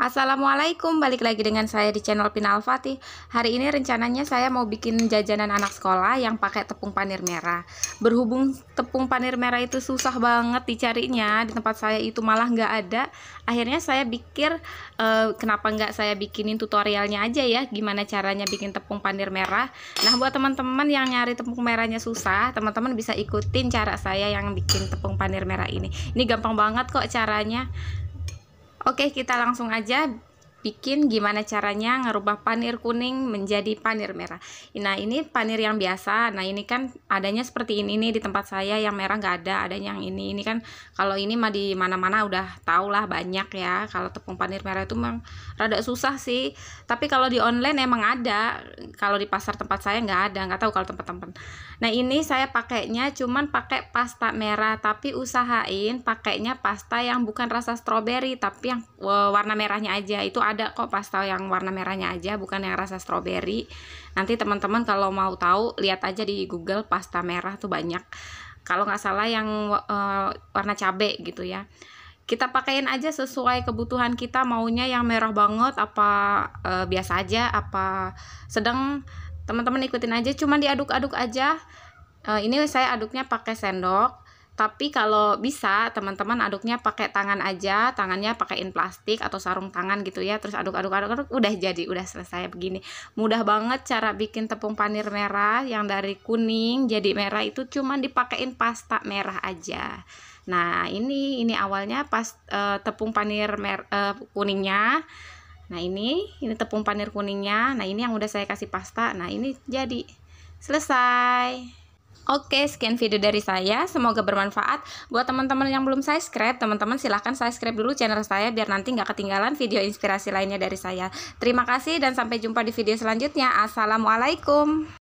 Assalamualaikum, balik lagi dengan saya di channel Pina Al-Fatih. Hari ini rencananya saya mau bikin jajanan anak sekolah yang pakai tepung panir merah. Berhubung tepung panir merah itu susah banget dicarinya, di tempat saya itu malah nggak ada. Akhirnya saya pikir, kenapa nggak saya bikinin tutorialnya aja ya, gimana caranya bikin tepung panir merah. Nah, buat teman-teman yang nyari tepung merahnya susah, teman-teman bisa ikutin cara saya yang bikin tepung panir merah ini. Ini gampang banget kok caranya. Oke, kita langsung aja bikin gimana caranya ngerubah panir kuning menjadi panir merah. Nah, ini panir yang biasa. Nah, ini kan adanya seperti ini nih di tempat saya, yang merah nggak ada, adanya yang ini. Ini kan kalau ini mah di mana-mana udah tau lah, banyak ya. Kalau tepung panir merah itu memang rada susah sih. Tapi kalau di online emang ada. Kalau di pasar tempat saya nggak ada, nggak tahu kalau tempat-tempat. Nah, ini saya pakainya cuman pakai pasta merah, tapi usahain pakainya pasta yang bukan rasa stroberi, tapi yang warna merahnya aja. Itu ada kok pasta yang warna merahnya aja, bukan yang rasa stroberi. Nanti teman-teman kalau mau tahu lihat aja di Google, pasta merah tuh banyak. Kalau nggak salah yang warna cabai gitu ya. Kita pakein aja sesuai kebutuhan kita, maunya yang merah banget apa biasa aja, apa sedang. Teman-teman ikutin aja, cuman diaduk-aduk aja. Ini saya aduknya pakai sendok. Tapi kalau bisa teman-teman aduknya pakai tangan aja, tangannya pakaiin plastik atau sarung tangan gitu ya, terus aduk-aduk udah jadi, udah selesai begini. Mudah banget cara bikin tepung panir merah yang dari kuning jadi merah, itu cuman dipakein pasta merah aja. Nah, ini awalnya tepung panir kuningnya. Nah, ini tepung panir kuningnya. Nah, ini yang udah saya kasih pasta. Nah, ini jadi selesai. Oke, sekian video dari saya. Semoga bermanfaat. Buat teman-teman yang belum subscribe, teman-teman silahkan subscribe dulu channel saya biar nanti nggak ketinggalan video inspirasi lainnya dari saya. Terima kasih dan sampai jumpa di video selanjutnya. Assalamualaikum.